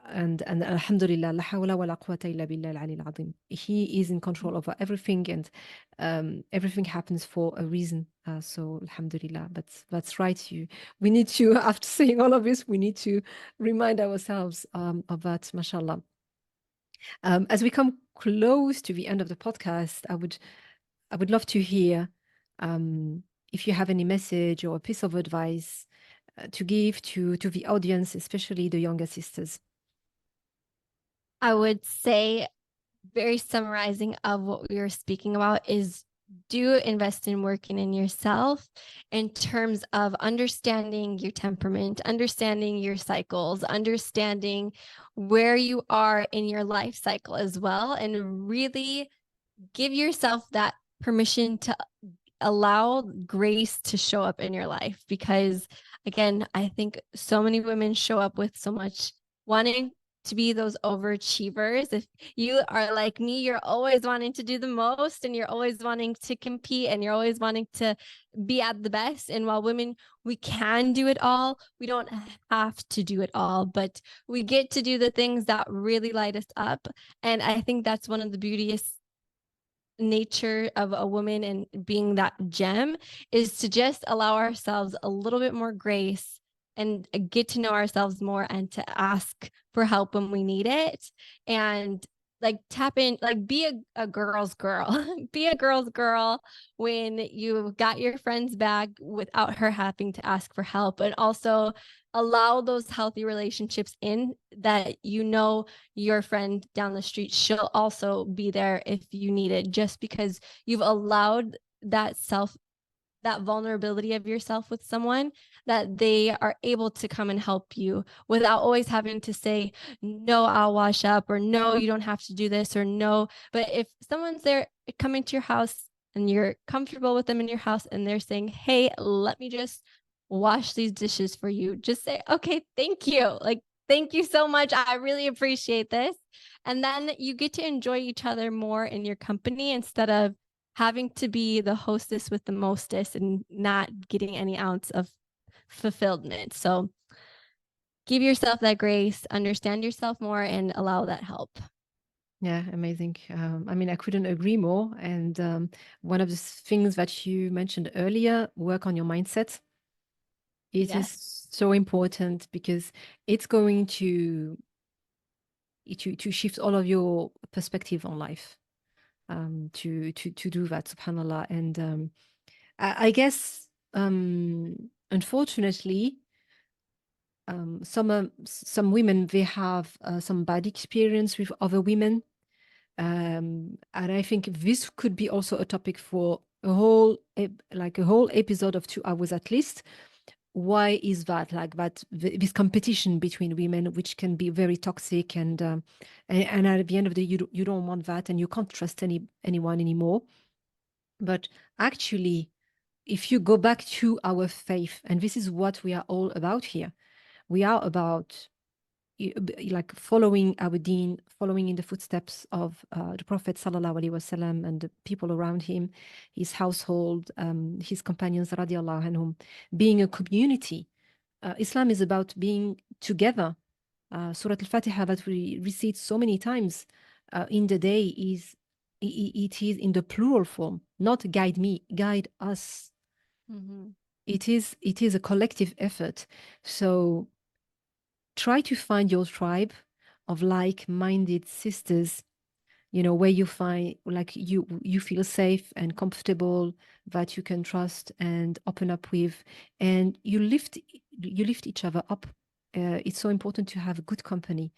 and alhamdulillah, la hawla wa la quwwata illa billah al-ali al-azim. He is in control over everything, and everything happens for a reason. So alhamdulillah, that's right. We need to, after saying all of this, we need to remind ourselves of that, mashallah. As we come close to the end of the podcast, I would love to hear if you have any message or a piece of advice to give to the audience, especially the younger sisters. I would say, very summarizing of what we were speaking about, is do invest in working in yourself in terms of understanding your temperament, understanding your cycles, understanding where you are in your life cycle as well, and really give yourself that permission to allow grace to show up in your life. Because again, I think so many women show up with so much wanting to be those overachievers. If you are like me, you're always wanting to do the most, and you're always wanting to compete, and you're always wanting to be at the best. And while women, we can do it all, we don't have to do it all, but we get to do the things that really light us up. And I think that's one of the beauteous nature of a woman and being that gem, is to just allow ourselves a little bit more grace and get to know ourselves more, and to ask for help when we need it, and like tap in, like be a girl's girl. Be a girl's girl when you got your friend's back without her having to ask for help. And also allow those healthy relationships in, that you know your friend down the street, she'll also be there if you need it, just because you've allowed that vulnerability of yourself with someone, that they are able to come and help you without always having to say, no, I'll wash up, or no, you don't have to do this, or no. But if someone's there coming to your house and you're comfortable with them in your house, and they're saying, hey, let me just wash these dishes for you, just say, okay, thank you. Like, thank you so much. I really appreciate this. And then you get to enjoy each other more in your company, instead of having to be the hostess with the mostest and not getting any ounce of fulfillment. So give yourself that grace, understand yourself more, and allow that help. Yeah, amazing. I mean, I couldn't agree more. And one of the things that you mentioned earlier, work on your mindset. It is so important, because it's going to shift all of your perspective on life. To do that, subhanallah. And I guess, unfortunately, some women, they have some bad experience with other women, and I think this could be also a topic for a whole episode of 2 hours at least. Why is that, like that, this competition between women, which can be very toxic, and at the end of the day, you don't want that, and you can't trust anyone anymore. But actually, if you go back to our faith, and this is what we are all about here, we are about like following our deen, following in the footsteps of the Prophet sallallahu alaihi wasallam and the people around him, his household, his companions radiallahu anhum, being a community. Islam is about being together. Surah Al-Fatiha, that we recite so many times in the day, it is in the plural form, not guide me, guide us. Mm-hmm. it is a collective effort. So try to find your tribe of like-minded sisters, where you find like you feel safe and comfortable, that you can trust and open up with, and you lift each other up. It's so important to have good company,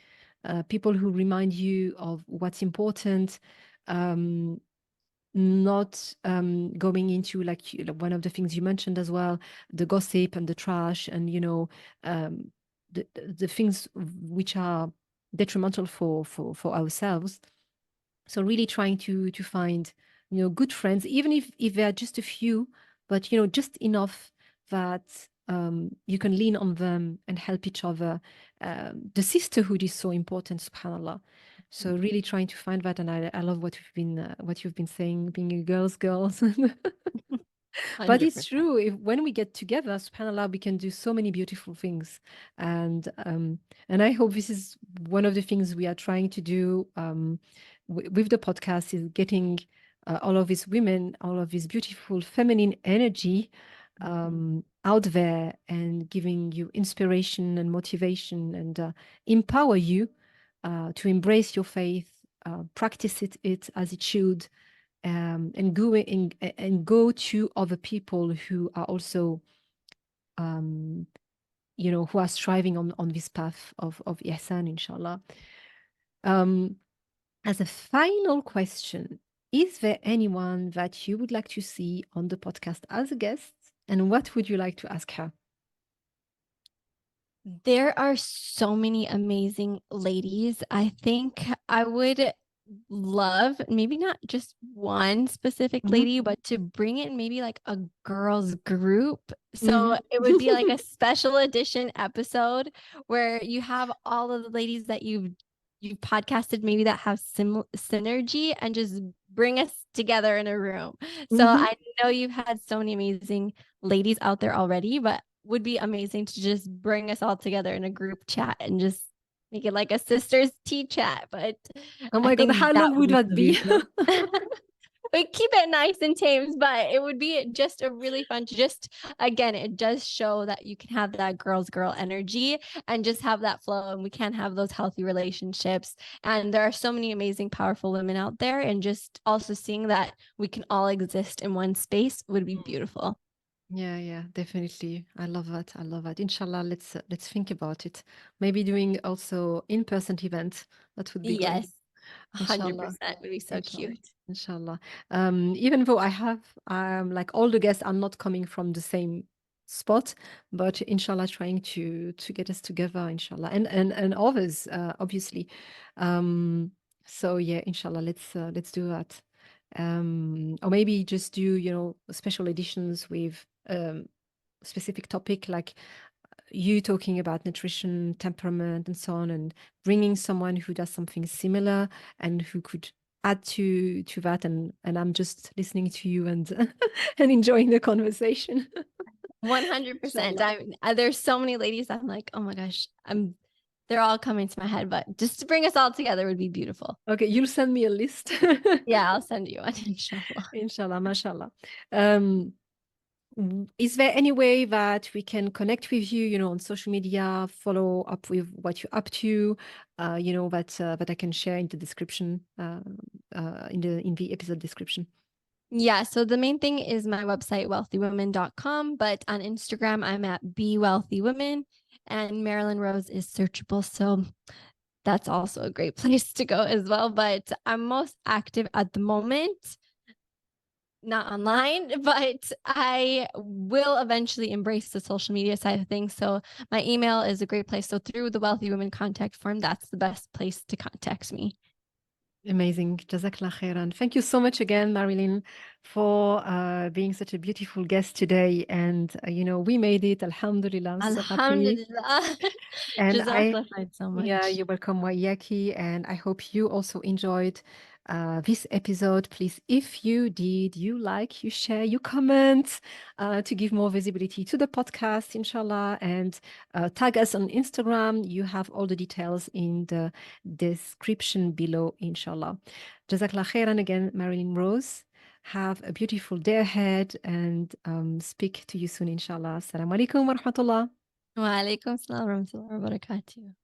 people who remind you of what's important, um, not going into like one of the things you mentioned as well, the gossip and the trash, and um, the things which are detrimental for ourselves. So really trying to find good friends, even if they're just a few, but just enough that you can lean on them and help each other. The sisterhood is so important, subhanallah. So really trying to find that, and I love what you've been saying, being a girls. But it's 100%. true. When we get together, subhanallah, we can do so many beautiful things. And I hope this is one of the things we are trying to do with the podcast, is getting all of these women, all of this beautiful feminine energy out there, and giving you inspiration and motivation, and empower you to embrace your faith, practice it as it should, and go to other people who are also who are striving on this path of ihsan, inshallah. As a final question, is there anyone that you would like to see on the podcast as a guest, and what would you like to ask her? There are so many amazing ladies. I think I would love, maybe not just one specific lady, but to bring in maybe like a girls group. So it would be like a special edition episode where you have all of the ladies that you've podcasted, maybe that have synergy, and just bring us together in a room. So I know you've had so many amazing ladies out there already, but would be amazing to just bring us all together in a group chat and just make it like a sisters tea chat. But Oh I my God, think how that long would would that so be? beautiful. We keep it nice and tame, but it would be just a really fun to just, again, it does show that you can have that girl energy and just have that flow, and we can have those healthy relationships. And there are so many amazing, powerful women out there, and just also seeing that we can all exist in one space would be beautiful. Yeah, definitely. I love that. I love that. Inshallah, let's think about it. Maybe doing also in-person event. That would be great. Yes, Inshallah. 100% would be so Inshallah. cute. Inshallah. Even though I have like all the guests are not coming from the same spot, but inshallah trying to get us together, inshallah, and others, obviously. So yeah, inshallah, let's do that. Or maybe just do special editions with specific topic, like you talking about nutrition, temperament, and so on, and bringing someone who does something similar and who could add to that, and I'm just listening to you and and enjoying the conversation. 100%. There's so many ladies I'm like, oh my gosh, they're all coming to my head, but just to bring us all together would be beautiful. Okay, you'll send me a list. Yeah, I'll send you one, inshallah. Inshallah, mashallah. Is there any way that we can connect with you, on social media, follow up with what you're up to, that I can share in the description, in the episode description? Yeah, so the main thing is my website, wealthywomen.com, but on Instagram, I'm at Be Wealthy Women, and Marilyn Rose is searchable. So that's also a great place to go as well. But I'm most active at the moment, not online, but I will eventually embrace the social media side of things. So my email is a great place. So through the Wealthy Women contact form, that's the best place to contact me. Amazing. Jazakallah khairan. Thank you so much again, Marilyn, for being such a beautiful guest today. And, we made it. Alhamdulillah. I'm so happy. Alhamdulillah. And Jazakallah khair so much. yeah, you're welcome, Waiyaki. And I hope you also enjoyed this episode. Please, if you did, you like, you share, you comment to give more visibility to the podcast, inshallah, and tag us on Instagram. You have all the details in the description below, inshallah. Jazakallah khairan again, Marilyn Rose. Have a beautiful day ahead and speak to you soon, inshallah. Assalamu alaikum wa rahmatullah. Wa alaikum salam wa rahmatullahi wa barakatuh.